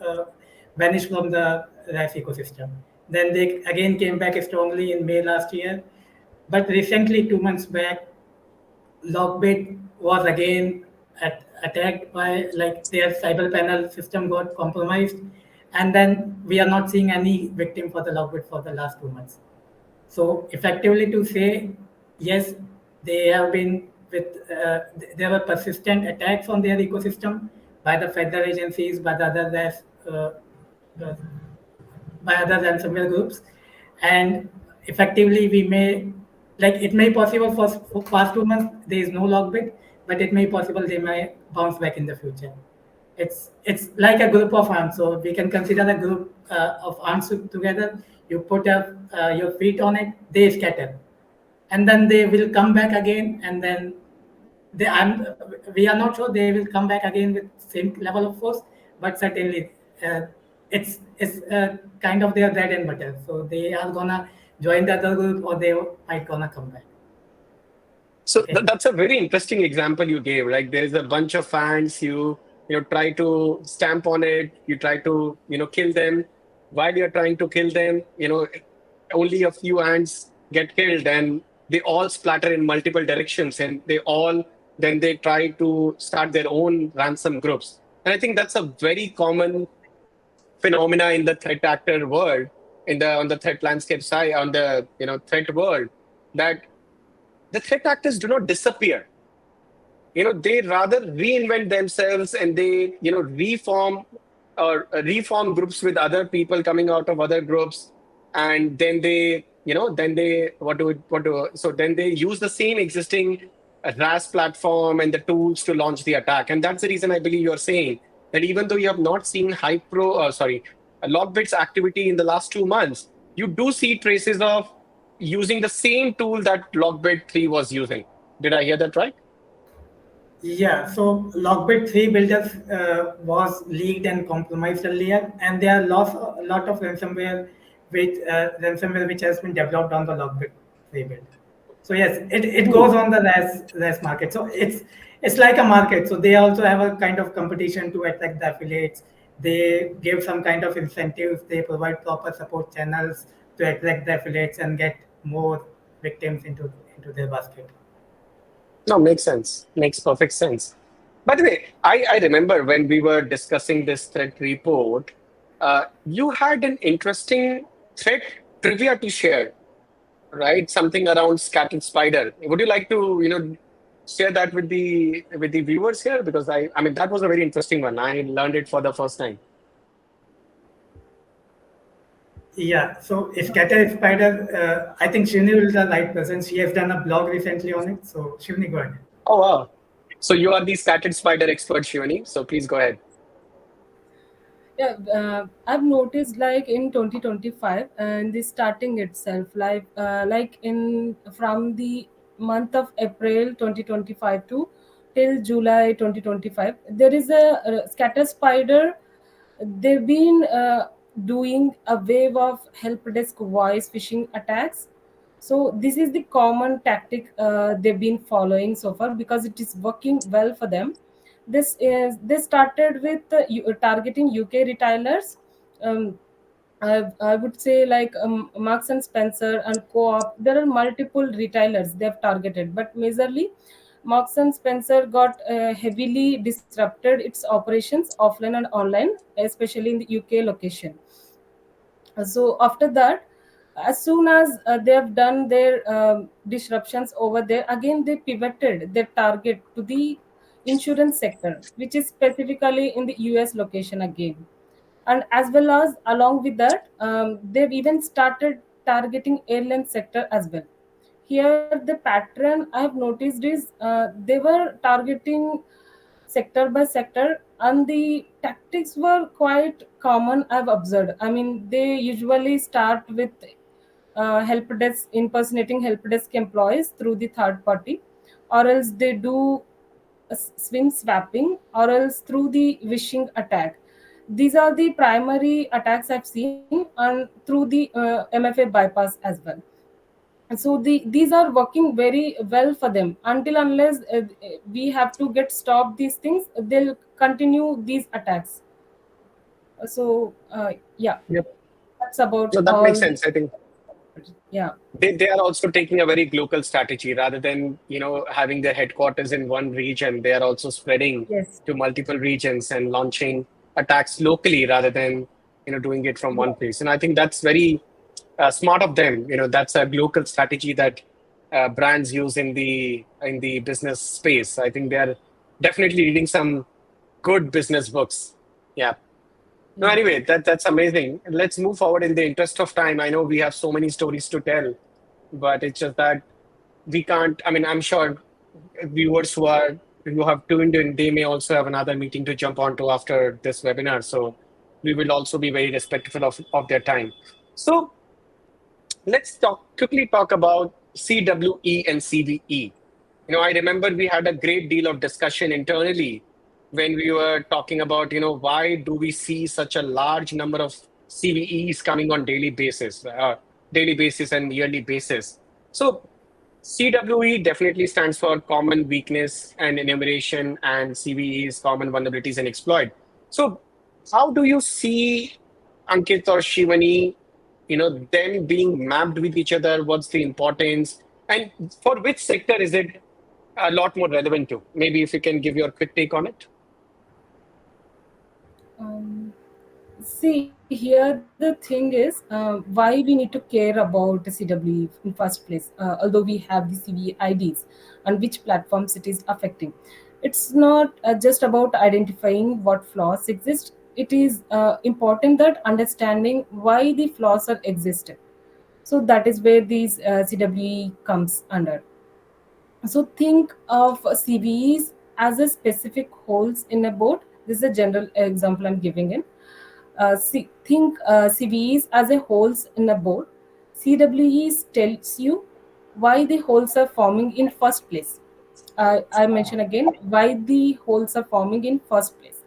vanish from the RAS ecosystem. Then they again came back strongly in May last year. But recently, 2 months back, Lockbit was again attacked by like their cyber panel system got compromised, and then we are not seeing any victim for the Lockbit for the last 2 months. So effectively to say, yes, they have been with there were persistent attacks on their ecosystem by the federal agencies, by the other uh, by other ransomware groups, and effectively we may like it may possible for past 2 months there is no logbit, but it may possible they may bounce back in the future. It's like a group of ants, so we can consider a group of ants together. You put your feet on it, they scatter, and then they will come back again, and then we are not sure they will come back again with same level of force, but certainly uh, it's kind of their bread and butter. So they are gonna join the other group, or they might gonna come back. So Okay. that's a very interesting example you gave. Like there is a bunch of ants, you try to stamp on it, you try to kill them. While you're trying to kill them, only a few ants get killed, and they all splatter in multiple directions, and they try to start their own ransom groups. And I think that's a very common phenomena in the threat actor world, in the on the threat landscape side, on the threat world, that the threat actors do not disappear. They rather reinvent themselves, and they reform, or reform groups with other people coming out of other groups. And then they so then they use the same existing RAS platform and the tools to launch the attack. And that's the reason I believe you're saying that even though you have not seen Logbit's activity in the last 2 months, you do see traces of using the same tool that Logbit 3 was using. Did I hear that right? Yeah, so Lockbit 3 builders was leaked and compromised earlier, and there are a lot of ransomware which has been developed on the Lockbit 3 build. So yes, it Hmm. goes on the RAS market. So it's like a market. So they also have a kind of competition to attract the affiliates. They give some kind of incentives. They provide proper support channels to attract the affiliates and get more victims into their basket. No, makes sense. Makes perfect sense. By the way, I remember when we were discussing this threat report, you had an interesting threat trivia to share, right? Something around scattered spider. Would you like to, share that with the viewers here? Because I mean that was a very interesting one. I learned it for the first time. Yeah, so Scatter Spider, I think Shivni will be the right person. She has done a blog recently on it. So Shivni, go ahead. Oh wow! So you are the scattered spider expert, Shivani. So please go ahead. Yeah, I've noticed like in 2025 and the starting itself, like in from the month of April 2025 to till July 2025, there is a scatter spider. They've been doing a wave of help desk voice phishing attacks. So this is the common tactic they've been following so far because it is working well for them. They started with targeting UK retailers. Um, I would say like Marks and Spencer and Co-op. There are multiple retailers they've targeted, but majorly Marks and Spencer got heavily disrupted its operations offline and online, especially in the UK location. So after that, as soon as they have done their disruptions over there, again they pivoted their target to the insurance sector, which is specifically in the US location again. And as well as along with that, they've even started targeting airline sector as well. Here the pattern I've noticed is they were targeting sector by sector, and the tactics were quite common I've observed. I mean, they usually start with help desk impersonating help desk employees through the third party, or else they do swim swapping, or else through the wishing attack. These are the primary attacks I've seen, and through the MFA bypass as well. And so these are working very well for them until unless we have to get stop these things, they'll continue these attacks. Yeah, Yep. that's about No, that makes all. sense. I think Yeah. they are also taking a very global strategy rather than having their headquarters in one region. They are also spreading Yes. to multiple regions and launching attacks locally rather than doing it from Yeah. one place. And I think that's very smart of them. That's a local strategy that brands use in the business space. I think they are definitely reading some good business books. Yeah. No, Yeah. anyway, that's amazing. Let's move forward in the interest of time. I know we have so many stories to tell, but it's just that we can't. I mean, I'm sure viewers who have tuned in, they may also have another meeting to jump onto after this webinar. So we will also be very respectful of their time. So let's quickly talk about CWE and CVE. I remember we had a great deal of discussion internally when we were talking about, why do we see such a large number of CVEs coming on daily basis and yearly basis. So CWE definitely stands for common weakness and enumeration, and CVE is common vulnerabilities and exploit. So, how do you see Ankit or Shivani, them being mapped with each other? What's the importance? And for which sector is it a lot more relevant to? Maybe if you can give your quick take on it. Um, See, here the thing is why we need to care about the CWE in first place, although we have the CVE IDs and which platforms it is affecting. It's not just about identifying what flaws exist. It is important that understanding why the flaws are existed. So that is where these CWE comes under. So think of CVEs as a specific holes in a boat. This is a general example I'm giving in. Think CVEs as a holes in a boat. CWEs tells you why the holes are forming in first place. I mention again why the holes are forming in first place.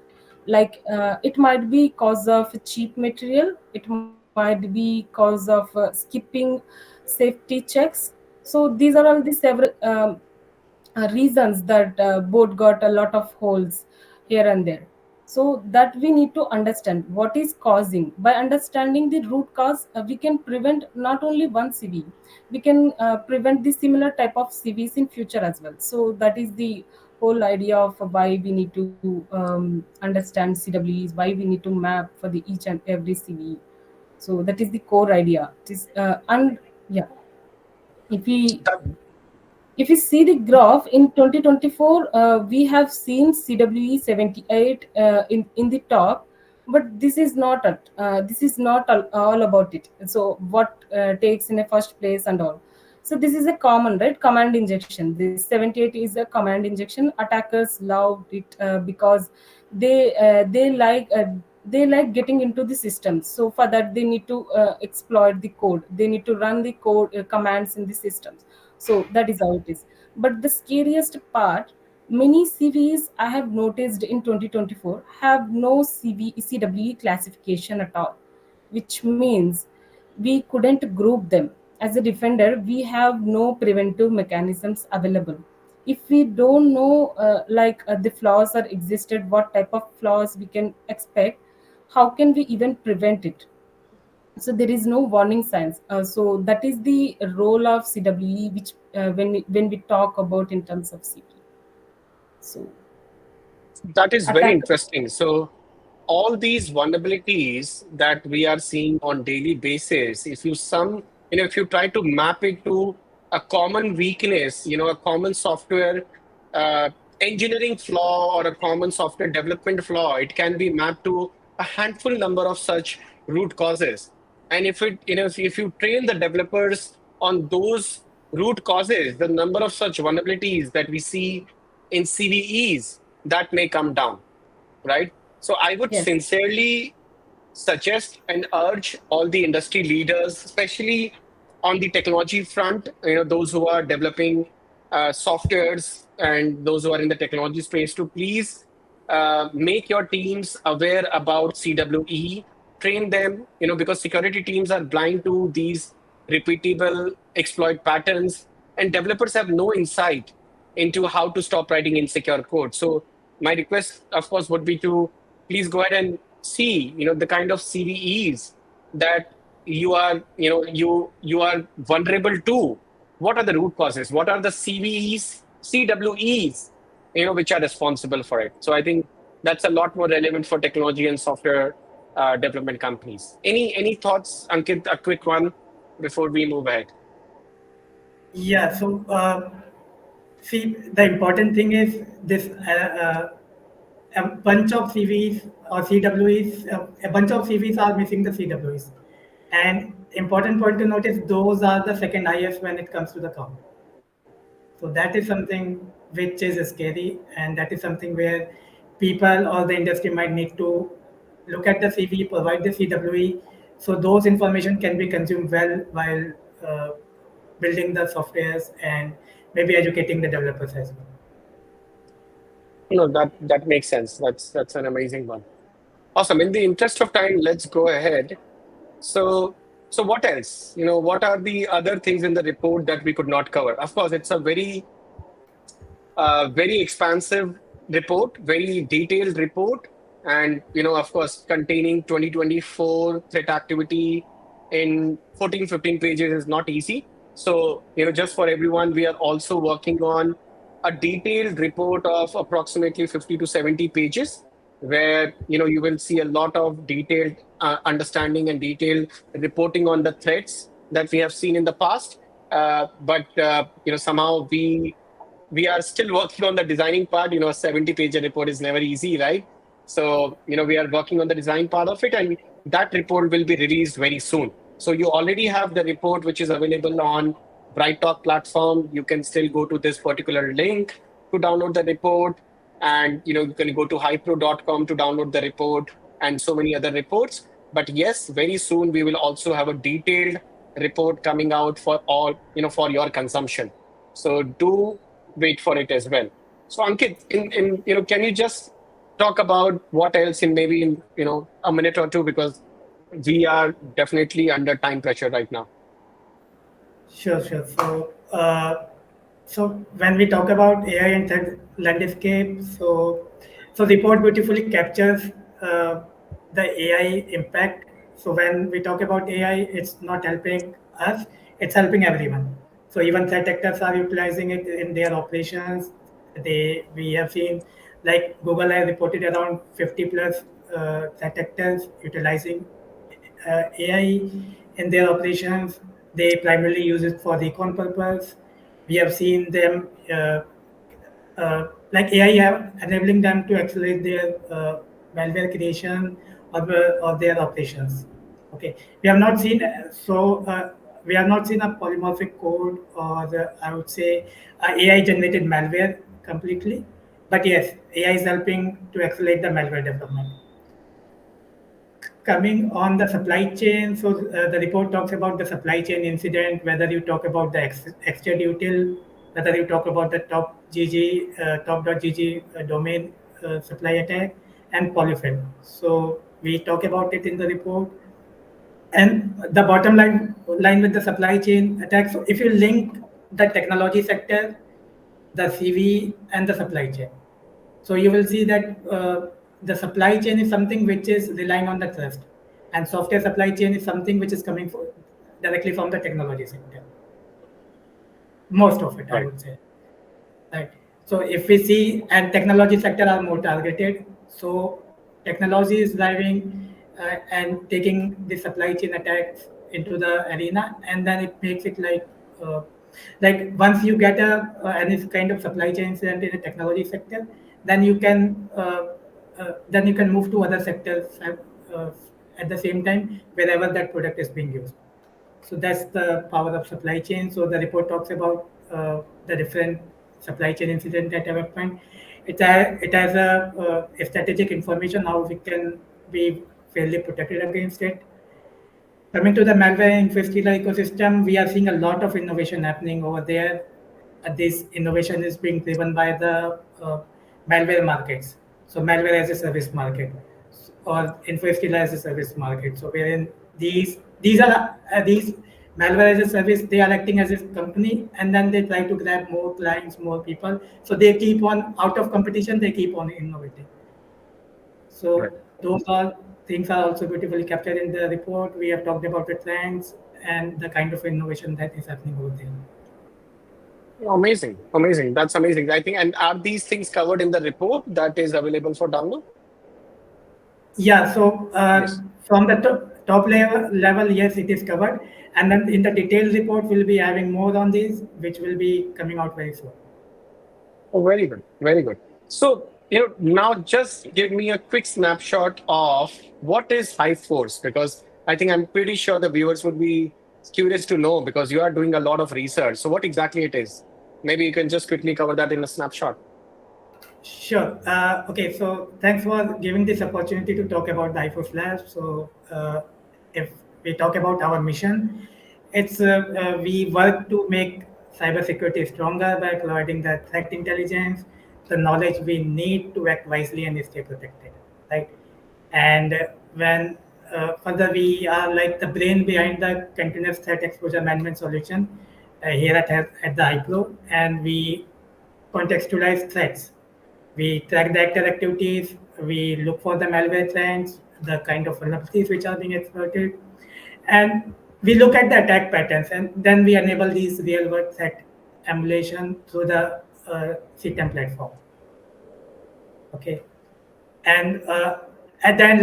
Like it might be cause of cheap material. It might be cause of skipping safety checks. So these are all the several reasons that boat got a lot of holes here and there. So that we need to understand what is causing. By understanding the root cause, we can prevent not only one cv, we can prevent the similar type of cvs in future as well. So that is the whole idea of why we need to understand cws, why we need to map for the each and every cve. So that is the core idea. It is and yeah, if we That, if you see the graph in 2024, we have seen CWE 78 in the top, but this is not all about it. So what takes in a first place and all. So this is a common, right, command injection. This 78 is a command injection. Attackers love it because they like getting into the system. So for that they need to exploit the code. They need to run the code commands in the systems. So that is how it is. But the scariest part, many CVs I have noticed in 2024 have no CWE classification at all, which means we couldn't group them. As a defender, we have no preventive mechanisms available. If we don't know the flaws are existed, what type of flaws we can expect, how can we even prevent it? So there is no warning signs. So that is the role of CWE, which when we talk about in terms of CP. So that is very attack. interesting. So, all these vulnerabilities that we are seeing on daily basis, if you try to map it to a common weakness, a common software uh, engineering flaw or a common software development flaw, it can be mapped to a handful number of such root causes. And if you train the developers on those root causes, the number of such vulnerabilities that we see in CVEs, that may come down, right? So I would Yes. sincerely suggest and urge all the industry leaders, especially on the technology front, those who are developing softwares and those who are in the technology space, to please make your teams aware about CWE, train them, because security teams are blind to these repeatable exploit patterns, and developers have no insight into how to stop writing insecure code. So my request, of course, would be to please go ahead and see, the kind of CVEs that you are vulnerable to. What are the root causes? What are the CVEs, CWEs, which are responsible for it? So I think that's a lot more relevant for technology and software development companies. Any thoughts, Ankit? A quick one before we move ahead. Yeah, so see, the important thing is this a bunch of CVs or CWEs, a bunch of CVs are missing the CWEs. And important point to notice, those are the second highest when it comes to the count. So that is something which is scary, and that is something where people or the industry might need to look at the CV, provide the CWE, so those information can be consumed well while uh, building the softwares and maybe educating the developers as well. No, that makes sense. That's an amazing one. Awesome. In the interest of time, let's go ahead. So So what else? What are the other things in the report that we could not cover? Of course, it's a very expansive report, very detailed report, and of course, containing 2024 threat activity in 14, 15 pages is not easy. So, just for everyone, we are also working on a detailed report of approximately 50 to 70 pages, where you will see a lot of detailed understanding and detailed reporting on the threats that we have seen in the past. But somehow we are still working on the designing part. A 70-page report is never easy, right? So, we are working on the design part of it, and that report will be released very soon. So you already have the report, which is available on BrightTalk platform. You can still go to this particular link to download the report. And, you can go to hivepro.com to download the report and so many other reports. But yes, very soon we will also have a detailed report coming out for all, for your consumption. So do wait for it as well. So Ankit, can you just talk about what else in maybe in a minute or two, because we are definitely under time pressure right now. Sure, sure. So when we talk about AI and threat landscape, so report beautifully captures the AI impact. So when we talk about AI, it's not helping us; it's helping everyone. So even threat actors are utilizing it in their operations. We have seen like Google has reported around 50 plus threat actors utilizing AI in their operations. They primarily use it for recon purpose. We have seen them like AI have enabling them to accelerate their malware creation or their operations. Okay, we have not seen we have not seen a polymorphic code or I would say AI generated malware completely, but yes, AI is helping to accelerate the malware development. Coming on the supply chain, so the report talks about the supply chain incident, whether you talk about the extrautil, whether you talk about the top.gg domain supply attack, and polyfill. So we talk about it in the report. And the bottom line with the supply chain attacks, so if you link the technology sector, the CV, and the supply chain, so you will see that the supply chain is something which is relying on the trust, and software supply chain is something which is coming directly from the technology sector. Most of it, I Right. would say. Right. So if we see, and technology sector are more targeted, so technology is driving and taking the supply chain attacks into the arena, and then it makes it like once you get any kind of supply chain incident in the technology sector, then you can move to other sectors uh, at the same time wherever that product is being used. So that's the power of supply chain. So the report talks about the different supply chain incident that have happened. It has a strategic information how we can be fairly protected against it. Coming to the malware infested ecosystem, we are seeing a lot of innovation happening over there. This innovation is being driven by the malware markets. So malware as a service market or infested as a service market. So wherein these malware as a service, they are acting as a company, and then they try to grab more clients, more people. So they keep on out of competition. They keep on innovating. Right. So those are things are also beautifully captured in the report. We have talked about the trends and the kind of innovation that is happening over there. Amazing. Amazing. That's amazing. I think, and are these things covered in the report that is available for download? Yeah, so Yes. from the top level, yes, it is covered. And then in the detailed report, we'll be having more on these, which will be coming out very soon. Oh, very good. Very good. So, now just give me a quick snapshot of what is HiveForce, because I think I'm pretty sure the viewers would be curious to know, because you are doing a lot of research. So what exactly it is? Maybe you can just quickly cover that in a snapshot. Sure. Okay, so thanks for giving this opportunity to talk about the HiveForce Labs. So, if we talk about our mission, it's we work to make cybersecurity stronger by providing the threat intelligence, the knowledge we need to act wisely and stay protected, right? And when further, we are like the brain behind the continuous threat exposure management solution here at the iPro, and we contextualize threats. We track the actor activities, we look for the malware trends, the kind of vulnerabilities which are being exploited, and we look at the attack patterns, and then we enable these real world threat emulation through the CTEM platform. Okay. And at the end,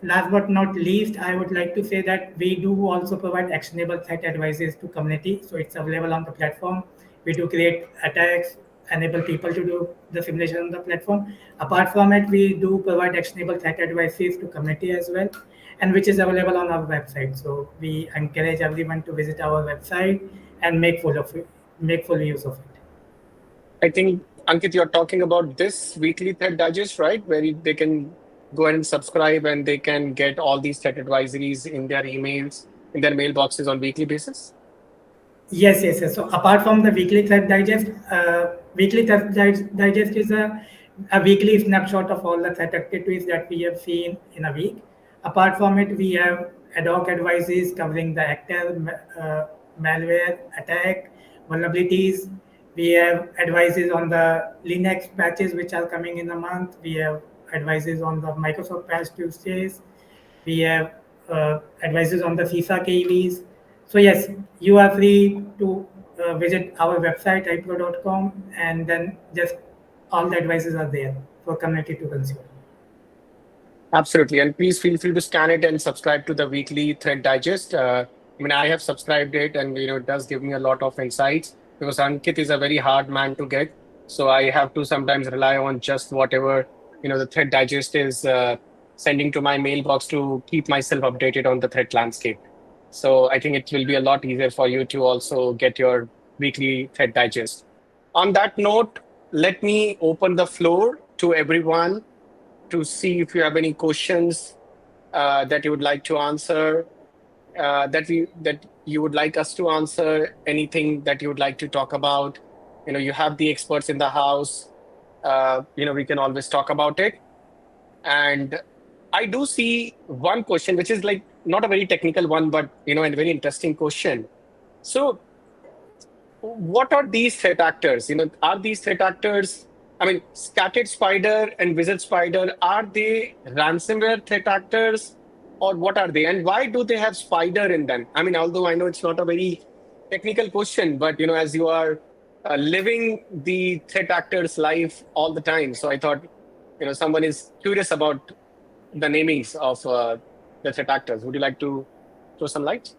last but not least, I would like to say that we do also provide actionable threat advices to community. So it's available on the platform. We do create attacks, enable people to do the simulation on the platform. Apart from it, we do provide actionable threat advices to community as well, and which is available on our website. So we encourage everyone to visit our website and make full use of it. I think, Ankit, you're talking about this weekly threat digest, right? Where they can go ahead and subscribe and they can get all these threat advisories in their emails, in their mailboxes on weekly basis. Yes, yes, yes. So apart from the weekly threat digest, digest is a weekly snapshot of all the threat activities that we have seen in a week. Apart from it, we have ad hoc advices covering the actor, malware, attack, vulnerabilities. We have advices on the Linux patches which are coming in a month. We have advices on the Microsoft Patch Tuesdays. We have advices on the CISA KVs. So yes, you are free to visit our website, ipro.com, and then just all the advices are there for community to consume. Absolutely. And please feel free to scan it and subscribe to the weekly thread digest. I mean, I have subscribed it and, it does give me a lot of insights because Ankit is a very hard man to get. So I have to sometimes rely on just whatever, the thread digest is sending to my mailbox to keep myself updated on the threat landscape. So I think it will be a lot easier for you to also get your weekly thread digest. On that note, let me open the floor to everyone to see if you have any questions that you would like to answer, that you would like us to answer, anything that you would like to talk about. You have the experts in the house. We can always talk about it. And I do see one question, which is like not a very technical one, but a very interesting question. So what are these threat actors? Are these threat actors, I mean, scattered spider and wizard spider, are they ransomware threat actors or what are they? And why do they have spider in them? I mean, although I know it's not a very technical question, but as you are living the threat actor's life all the time. So I thought, someone is curious about the namings of the threat actors. Would you like to throw some light?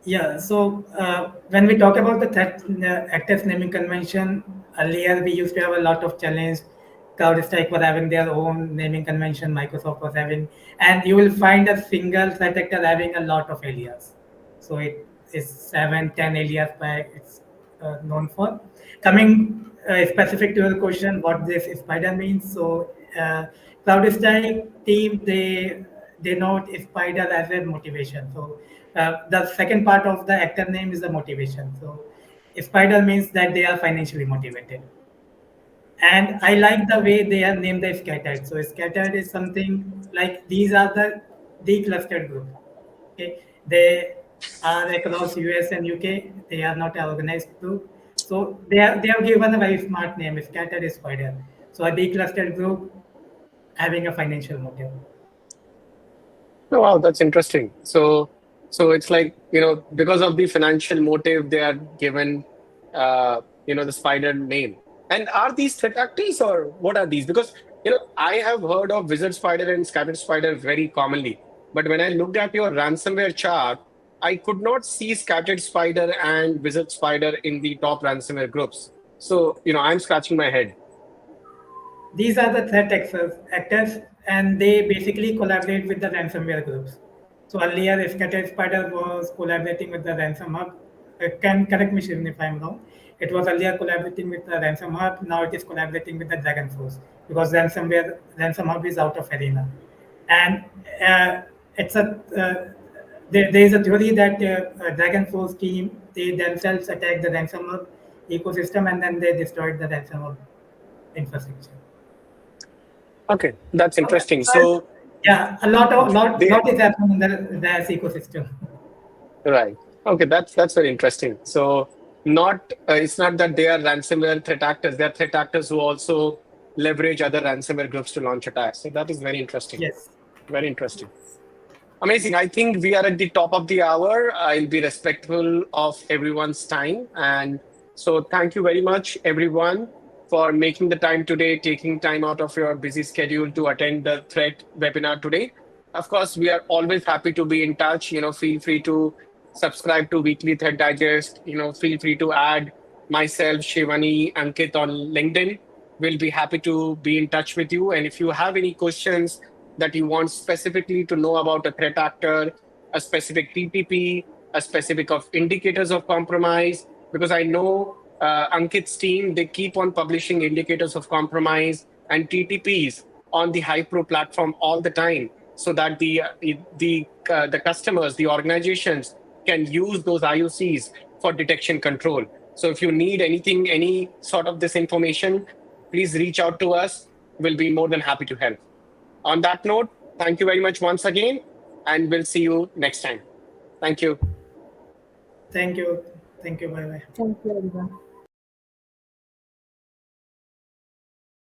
Yeah, so when we talk about the threat actors naming convention, earlier we used to have a lot of challenge. CrowdStrike was having their own naming convention, Microsoft was having, and you will find a single threat actor having a lot of alias. So it is 7, 10 alias by it's known for. Coming specific to your question, what this spider means. So CrowdStrike team, they note spider as a motivation. So the second part of the actor name is the motivation. So spider means that they are financially motivated. And I like the way they have named the scattered. So scattered is something like these are the declustered group. Okay, they are across US and UK. They are not an organized group. So they have given a very smart name. Scattered is spider. So a declustered group having a financial motive. Oh, wow, that's interesting. So it's like, because of the financial motive, they are given, the spider name. And are these threat actors or what are these? Because, I have heard of wizard spider and scattered spider very commonly. But when I looked at your ransomware chart, I could not see scattered spider and wizard spider in the top ransomware groups. So, I'm scratching my head. These are the actors, and they basically collaborate with the ransomware groups. So earlier, Scattered Spider was collaborating with the Ransom Hub. Can correct me Shirin, if I'm wrong. It was earlier collaborating with the Ransom Hub. Now it is collaborating with the Dragon Force because Ransom Hub is out of arena, and it's a there is a theory that Dragon Force team they themselves attacked the Ransom Hub ecosystem and then they destroyed the Ransom Hub infrastructure. Okay, that's Okay. interesting. So, So, Yeah, a lot of They lot is happening in the ecosystem. right. Okay, that's very interesting. So not it's not that they are ransomware threat actors. They are threat actors who also leverage other ransomware groups to launch attacks. So that is very interesting. Yes. Very interesting. Amazing. I think we are at the top of the hour. I'll be respectful of everyone's time. And so thank you very much, everyone, for making the time today, taking time out of your busy schedule to attend the threat webinar today. Of course, we are always happy to be in touch. Feel free to subscribe to Weekly Threat Digest. Feel free to add myself, Shivani, Ankit on LinkedIn. We'll be happy to be in touch with you. And if you have any questions, that you want specifically to know about a threat actor, a specific TTP, a specific of indicators of compromise, because I know Ankit's team, they keep on publishing indicators of compromise and TTPs on the HivePro platform all the time, so that the customers, the organizations can use those IOCs for detection control. So if you need anything, any sort of this information, please reach out to us. We'll be more than happy to help. On that note, thank you very much once again, and we'll see you next time. Thank you. Thank you. Thank you. Bye bye. Thank you, everyone.